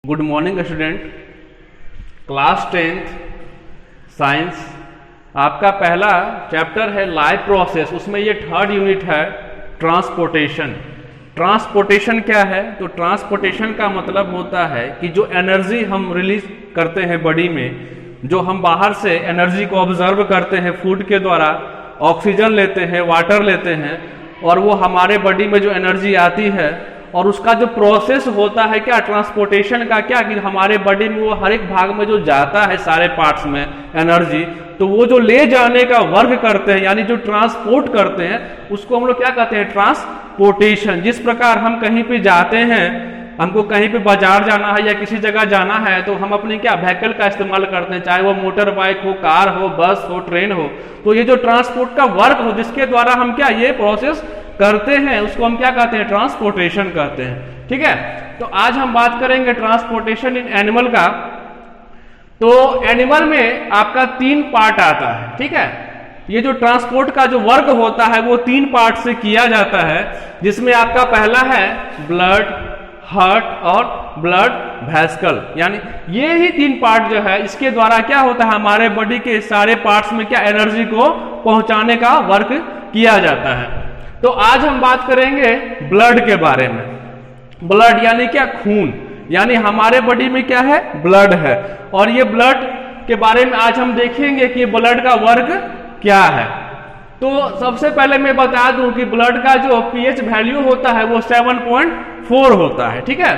Good morning student. Class 10th science आपका पहला chapter है लाइफ प्रोसेस। उसमें ये थर्ड यूनिट है ट्रांसपोर्टेशन। ट्रांसपोर्टेशन क्या है? तो ट्रांसपोर्टेशन का मतलब होता है कि जो एनर्जी हम रिलीज करते हैं बॉडी में, जो हम बाहर से एनर्जी को ऑब्जर्व करते हैं फूड के द्वारा, ऑक्सीजन लेते हैं, वाटर लेते हैं, और वो हमारे बॉडी में जो एनर्जी आती है और उसका जो प्रोसेस होता है क्या ट्रांसपोर्टेशन का, क्या कि हमारे बॉडी में वो हर एक भाग में जो जाता है सारे पार्ट्स में एनर्जी, तो वो जो ले जाने का वर्क करते हैं यानी जो ट्रांसपोर्ट करते हैं उसको हम लोग क्या कहते हैं? ट्रांसपोर्टेशन। जिस प्रकार हम कहीं पे जाते हैं, हमको कहीं पे बाजार जाना है या किसी जगह जाना है तो हम अपने क्या व्हीकल का इस्तेमाल करते हैं, चाहे वो मोटर बाइक हो, कार हो, बस हो, ट्रेन हो। तो ये जो ट्रांसपोर्ट का वर्क हो जिसके द्वारा हम क्या ये प्रोसेस करते हैं उसको हम क्या कहते हैं? ट्रांसपोर्टेशन कहते हैं। ठीक है, तो आज हम बात करेंगे ट्रांसपोर्टेशन इन एनिमल का। तो एनिमल में आपका 3 पार्ट आता है। ठीक है, ये जो ट्रांसपोर्ट का जो वर्क होता है वो 3 पार्ट से किया जाता है, जिसमें आपका पहला है ब्लड, हार्ट और ब्लड वेसिकल। यानी ये ही 3 पार्ट जो है इसके द्वारा क्या होता है हमारे बॉडी के सारे पार्ट्स में क्या एनर्जी को पहुंचाने का वर्क किया जाता है। तो आज हम बात करेंगे ब्लड के बारे में। ब्लड यानी क्या? खून। यानी हमारे बॉडी में क्या है? ब्लड है। और ये ब्लड के बारे में आज हम देखेंगे कि ब्लड का वर्क क्या है। तो सबसे पहले मैं बता दूं कि ब्लड का जो पीएच वैल्यू होता है वो 7.4 होता है। ठीक है,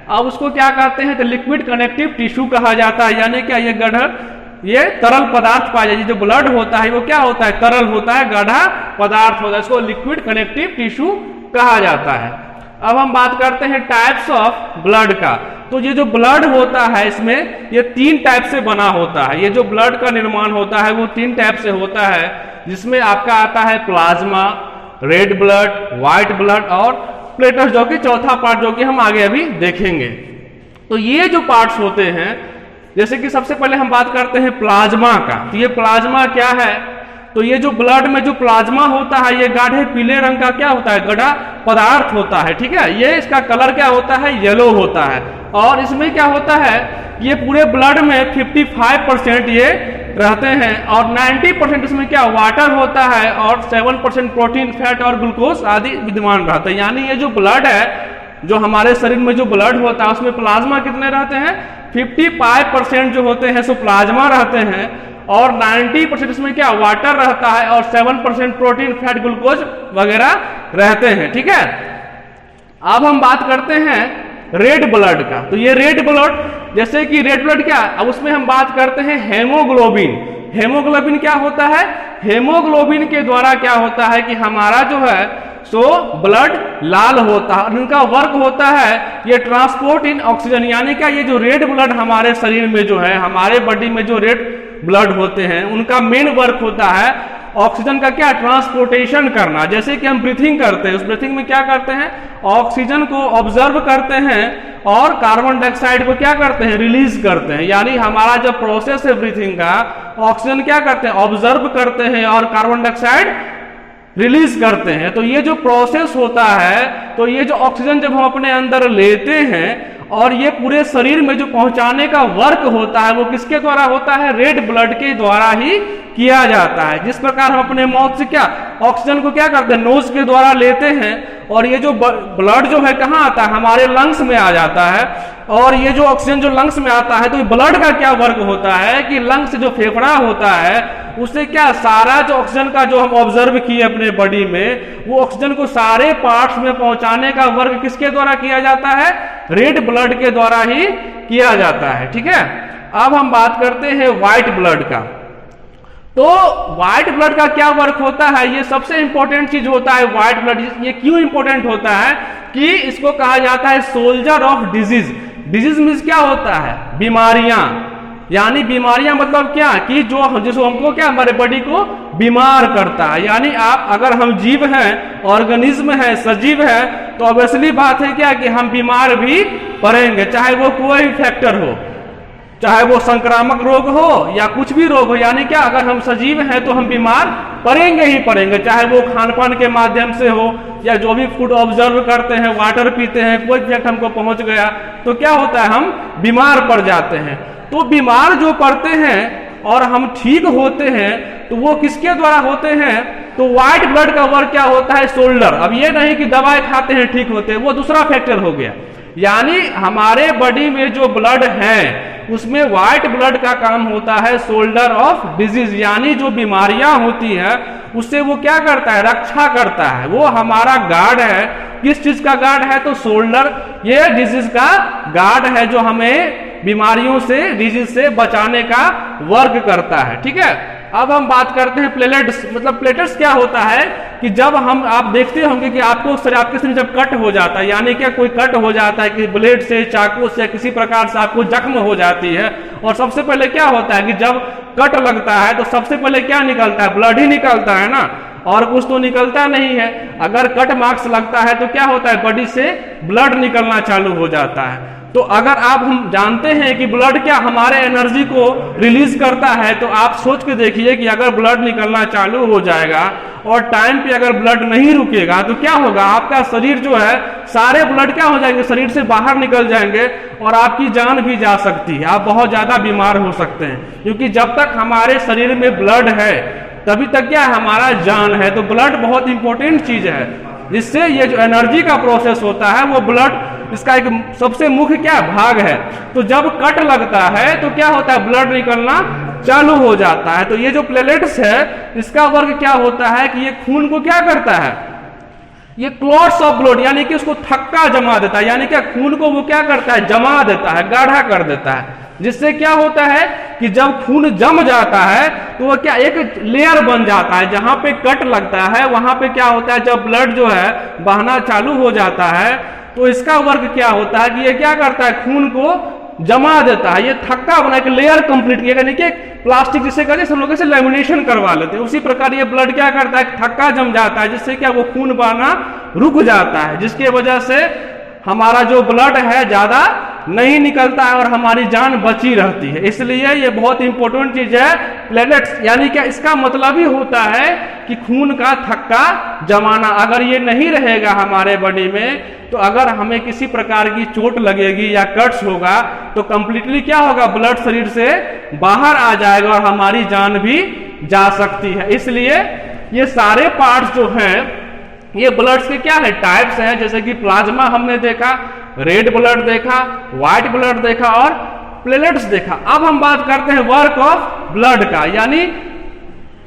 अब उसको क्या कहते हैं? तो लिक्विड कनेक्टिव टिश्यू कहा जाता है। यानी क्या ये गढ़ ये तरल पदार्थ पाया जाए। जो ब्लड होता है वो क्या होता है? तरल होता है, गाढ़ा पदार्थ होता है, इसको लिक्विड कनेक्टिव टिश्यू कहा जाता है। अब हम बात करते हैं टाइप्स ऑफ ब्लड का। तो ये जो ब्लड होता है इसमें ये 3 टाइप से बना होता है। ये जो ब्लड का निर्माण होता है वो 3 टाइप से होता है, जिसमें आपका आता है plasma, red blood, white blood और प्लेटलेट्स, जो कि चौथा पार्ट जो कि हम आगे अभी देखेंगे। तो ये जो पार्ट्स होते हैं, जैसे कि सबसे पहले हम बात करते हैं प्लाज्मा का। तो ये प्लाज्मा क्या है? तो ये जो ब्लड में जो प्लाज्मा होता है ये गाढ़े पीले रंग का क्या होता है? गढ़ा पदार्थ होता है। ठीक है, ये इसका कलर क्या होता है? येलो होता है। और इसमें क्या होता है? ये पूरे ब्लड में 55% ये रहते हैं और 90% इसमें क्या वाटर होता है और 7% प्रोटीन, फैट और ग्लूकोज आदि विद्यमान रहते हैं। यानी ये जो ब्लड है, जो हमारे शरीर में जो ब्लड होता है उसमें प्लाज्मा कितने रहते हैं? 55% जो होते हैं सो प्लाज्मा रहते हैं और 90% इसमें क्या वाटर रहता है और 7% प्रोटीन, फैट, ग्लूकोज वगैरह रहते हैं। ठीक है, अब हम बात करते हैं रेड ब्लड का। तो ये रेड ब्लड, जैसे कि रेड ब्लड क्या, अब उसमें हम बात करते हैं हेमोग्लोबिन। हेमोग्लोबिन क्या होता है? हेमोग्लोबिन के द्वारा क्या होता है कि हमारा जो है सो ब्लड लाल होता है। इनका वर्क होता है ये ट्रांसपोर्ट इन ऑक्सीजन। यानी क्या ये जो रेड ब्लड हमारे शरीर में जो है, हमारे बॉडी में जो रेड ब्लड होते हैं उनका मेन वर्क होता है ऑक्सीजन का क्या? ट्रांसपोर्टेशन करना। जैसे कि हम ब्रीथिंग करते हैं, उस ब्रीथिंग में क्या करते हैं? ऑक्सीजन को ऑब्जर्व करते हैं और कार्बन डाइऑक्साइड को क्या करते हैं? रिलीज करते हैं। यानी हमारा जो प्रोसेस है ब्रीथिंग का, ऑक्सीजन क्या करते हैं? ऑब्जर्व करते हैं और कार्बन डाइऑक्साइड रिलीज करते हैं। तो ये जो प्रोसेस होता है, तो ये जो ऑक्सीजन जब हम अपने अंदर लेते हैं और ये पूरे शरीर में जो पहुंचाने का वर्क होता है वो किसके द्वारा होता है? रेड ब्लड के द्वारा ही किया जाता है। जिस प्रकार हम अपने माउथ से क्या ऑक्सीजन को क्या करते हैं? नोज के द्वारा लेते हैं और ये जो ब्लड जो है कहाँ आता है? हमारे लंग्स में आ जाता है। और ये जो ऑक्सीजन जो लंग्स में आता है तो ब्लड का क्या वर्क होता है कि लंग्स जो फेफड़ा होता है उससे क्या सारा जो ऑक्सीजन का जो हम ऑब्जर्व किए अपने बॉडी में वो ऑक्सीजन को सारे पार्ट्स में पहुंचाने का वर्क किसके द्वारा किया जाता है? रेड ब्लड के द्वारा ही किया जाता है। ठीक है, अब हम बात करते हैं व्हाइट ब्लड का। तो व्हाइट ब्लड का क्या वर्क होता है? ये सबसे इंपॉर्टेंट चीज होता है व्हाइट ब्लड। ये क्यों इंपॉर्टेंट होता है कि इसको कहा जाता है soldier of disease. Disease means क्या होता है? बीमारियां। यानी बीमारियां मतलब क्या कि जो हमको क्या हमारे बॉडी को बीमार करता है। यानी आप अगर हम जीव हैं, ऑर्गेनिज्म है, सजीव है, तो ऑब्वियसली बात है क्या कि हम बीमार भी पड़ेंगे, चाहे वो कोई फैक्टर हो। चाहे वो संक्रामक रोग हो या कुछ भी रोग हो, यानी क्या अगर हम सजीव हैं तो हम बीमार पड़ेंगे ही पड़ेंगे, चाहे वो खान पान के माध्यम से हो या जो भी फूड ऑब्जर्व करते हैं, वाटर पीते हैं, कोई इफेक्ट हमको पहुंच गया तो क्या होता है, हम बीमार पड़ जाते हैं। तो बीमार जो पड़ते हैं और हम ठीक होते हैं तो वो किसके द्वारा होते हैं, तो व्हाइट ब्लड का वर्क क्या होता है, शोल्डर। अब ये नहीं कि दवाई खाते हैं ठीक होते हैं, वो दूसरा फैक्टर हो गया। यानी हमारे बॉडी में जो ब्लड है उसमें व्हाइट ब्लड का काम होता है शोल्डर ऑफ डिजीज, यानी जो बीमारियां होती है उससे वो क्या करता है, रक्षा करता है। वो हमारा गार्ड है। किस चीज का गार्ड है, तो शोल्डर ये डिजीज का गार्ड है जो हमें बीमारियों से, डिजीज से बचाने का वर्क करता है। ठीक है, अब हम बात करते हैं प्लेलेट्स। मतलब प्लेलेट्स क्या होता है कि जब हम, आप देखते होंगे कि आपके शरीर जब कट हो जाता है, यानी क्या कोई कट हो जाता है कि ब्लेड से, चाकू से, किसी प्रकार से आपको जख्म हो जाती है, और सबसे पहले क्या होता है कि जब कट लगता है तो सबसे पहले क्या निकलता है, ब्लड ही निकलता है ना, और कुछ तो निकलता नहीं है। अगर कट मार्क्स लगता है तो क्या होता है, बॉडी से ब्लड निकलना चालू हो जाता है। तो अगर आप, हम जानते हैं कि ब्लड क्या हमारे एनर्जी को रिलीज करता है, तो आप सोच के देखिए कि अगर ब्लड निकलना चालू हो जाएगा और टाइम पे अगर ब्लड नहीं रुकेगा तो क्या होगा, आपका शरीर जो है, सारे ब्लड क्या हो जाएंगे, शरीर से बाहर निकल जाएंगे और आपकी जान भी जा सकती है, आप बहुत ज्यादा बीमार हो सकते हैं। क्योंकि जब तक हमारे शरीर में ब्लड है तभी तक क्या है, हमारा जान है। तो ब्लड बहुत इंपॉर्टेंट चीज है, जिससे ये जो एनर्जी का प्रोसेस होता है वो ब्लड, इसका एक सबसे मुख्य क्या भाग है। तो जब कट लगता है तो क्या होता है, ब्लड निकलना चालू हो जाता है। तो ये जो प्लेलेट्स है इसका वर्क क्या होता है कि ये खून को क्या करता है, ये क्लॉट्स ऑफ ब्लड, यानी कि उसको थक्का जमा देता है, यानी क्या खून को वो क्या करता है, जमा देता है, गाढ़ा कर देता है। जिससे क्या होता है कि जब खून जम जाता है तो वो क्या, एक लेयर बन जाता है। जहां पे कट लगता है वहां पे क्या होता है, जब ब्लड जो है बहना चालू हो जाता है तो इसका वर्क क्या होता है कि ये क्या करता है, खून को जमा देता है, ये थक्का बना के लेयर कंप्लीट किया, यानी कि प्लास्टिक जिसे कहते हैं हम लोग लेमिनेशन करवा लेते हैं, उसी प्रकार ये ब्लड क्या करता है, थक्का जम जाता है, जिससे क्या वो खून बहना रुक जाता है, जिसकी वजह से हमारा जो ब्लड है ज्यादा नहीं निकलता है और हमारी जान बची रहती है। इसलिए ये बहुत इंपॉर्टेंट चीज है प्लेलेट्स, यानी क्या इसका मतलब ही होता है कि खून का थक्का जमाना। अगर ये नहीं रहेगा हमारे बॉडी में तो अगर हमें किसी प्रकार की चोट लगेगी या कट्स होगा तो कंप्लीटली क्या होगा, ब्लड शरीर से बाहर आ जाएगा और हमारी जान भी जा सकती है। इसलिए ये सारे पार्ट्स जो हैं ये ब्लड्स के क्या है, टाइप्स हैं। जैसे कि प्लाज्मा हमने देखा, रेड ब्लड देखा, व्हाइट ब्लड देखा और प्लेलेट्स देखा। अब हम बात करते हैं वर्क ऑफ ब्लड का, यानी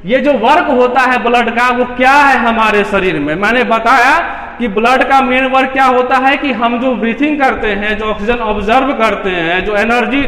ये जो वर्क होता है ब्लड का वो क्या है हमारे शरीर में। मैंने बताया कि ब्लड का मेन वर्क क्या होता है कि हम जो ब्रीथिंग करते हैं, जो ऑक्सीजन ऑब्जर्व करते हैं, जो एनर्जी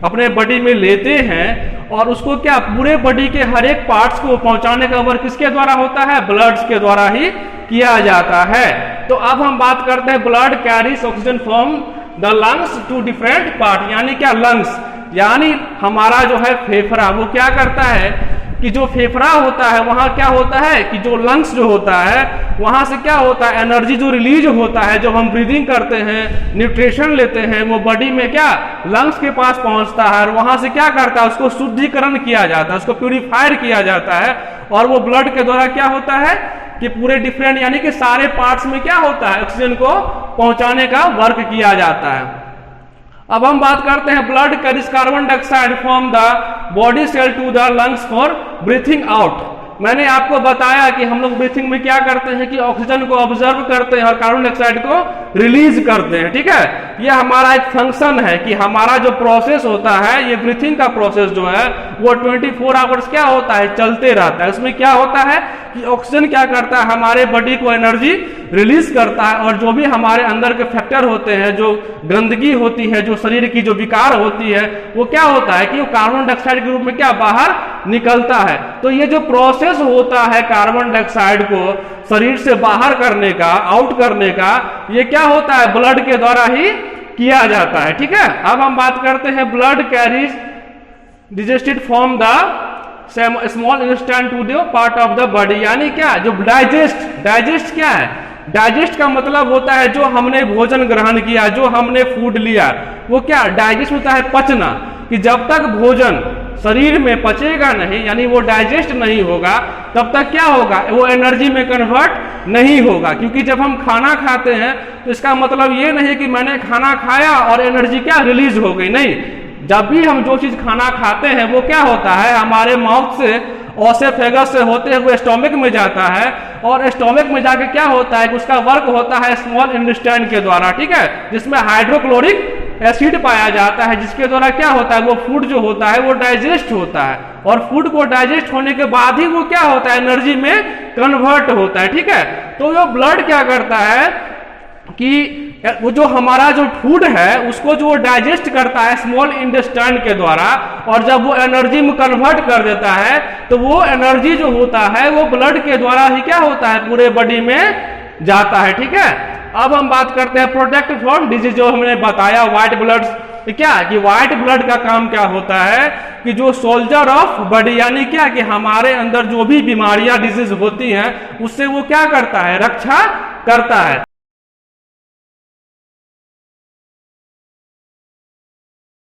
अपने बॉडी में लेते हैं और उसको क्या पूरे बॉडी के हर एक पार्ट्स को पहुंचाने का वर्क किसके द्वारा होता है, ब्लड्स के द्वारा ही किया जाता है। तो अब हम बात करते हैं blood carries oxygen from the lungs to different part, यानी क्या लंग्स, यानी हमारा जो है फेफड़ा, वो क्या करता है कि जो फेफड़ा होता है वहां क्या होता है कि जो लंग्स जो होता है वहां से क्या होता है, एनर्जी जो रिलीज होता है, जब हम ब्रीदिंग करते हैं, न्यूट्रिशन लेते हैं, वो बॉडी में क्या लंग्स के पास पहुंचता है और वहां से क्या करता है, उसको शुद्धिकरण किया जाता है, उसको प्यूरिफायर किया जाता है और वो ब्लड के द्वारा क्या होता है कि पूरे डिफरेंट, यानी कि सारे पार्ट्स में क्या होता है, ऑक्सीजन को पहुंचाने का वर्क किया जाता है। अब हम बात करते हैं blood carries carbon dioxide from the body cell to the lungs for breathing out. मैंने आपको बताया कि हम लोग ब्रीथिंग में क्या करते हैं कि ऑक्सीजन को ऑब्जर्व करते हैं और कार्बन डाइऑक्साइड को रिलीज करते हैं। ठीक है, ये हमारा एक फंक्शन है कि हमारा जो प्रोसेस होता है, ये ब्रीथिंग का प्रोसेस जो है वो 24 आवर्स क्या होता है, चलते रहता है। उसमें क्या होता है कि ऑक्सीजन क्या करता है, हमारे बॉडी को एनर्जी रिलीज करता है और जो भी हमारे अंदर के फैक्टर होते हैं, जो गंदगी होती है, जो शरीर की जो विकार होती है, वो क्या होता है कि वो कार्बन डाइऑक्साइड के रूप में क्या बाहर निकलता है। तो ये जो प्रोसेस होता है कार्बन डाइऑक्साइड को शरीर से बाहर करने का, आउट करने का, ये क्या होता है, ब्लड के द्वारा ही किया जाता है। ठीक है, अब हम बात करते हैं blood carries digested from the small instant to the part of the body, यानी क्या जो डाइजेस्ट क्या है, डाइजेस्ट का मतलब होता है जो हमने भोजन ग्रहण किया, जो हमने फूड लिया, वो क्या डाइजेस्ट होता है, पचना। कि जब तक भोजन शरीर में पचेगा नहीं, यानी वो डाइजेस्ट नहीं होगा, तब तक क्या होगा, वो एनर्जी में कन्वर्ट नहीं होगा। क्योंकि जब हम खाना खाते हैं तो इसका मतलब ये नहीं कि मैंने खाना खाया और एनर्जी क्या रिलीज हो गई, नहीं। जब भी हम जो चीज खाना खाते हैं वो क्या होता है, हमारे माउथ से ओसेफेगस से होते हुए स्टोमक में जाता है, और स्टोमक में जाके क्या होता है कि उसका वर्क होता है स्मॉल इंटेस्टाइन के द्वारा, ठीक है, जिसमें हाइड्रोक्लोरिक एसिड पाया जाता है, जिसके द्वारा क्या होता है, वो फूड जो होता है वो डाइजेस्ट होता है, और फूड को डाइजेस्ट होने के बाद ही वो क्या होता है, एनर्जी में कन्वर्ट होता है, ठीक है। तो वो ब्लड क्या करता है कि वो जो हमारा जो फूड है उसको जो डाइजेस्ट करता है स्मॉल इंटेस्टाइन के द्वारा, और जब वो एनर्जी में कन्वर्ट कर देता है तो वो एनर्जी जो होता है वो ब्लड के द्वारा ही क्या होता है, पूरे बॉडी में जाता है, ठीक है। अब हम बात करते हैं प्रोटेक्ट फ्रॉम डिजीज, जो हमने बताया व्हाइट ब्लड, क्या कि व्हाइट ब्लड का काम क्या होता है कि जो सोल्जर ऑफ बॉडी, यानी क्या कि हमारे अंदर जो भी बीमारियां डिजीज होती हैं उससे वो क्या करता है, रक्षा करता है।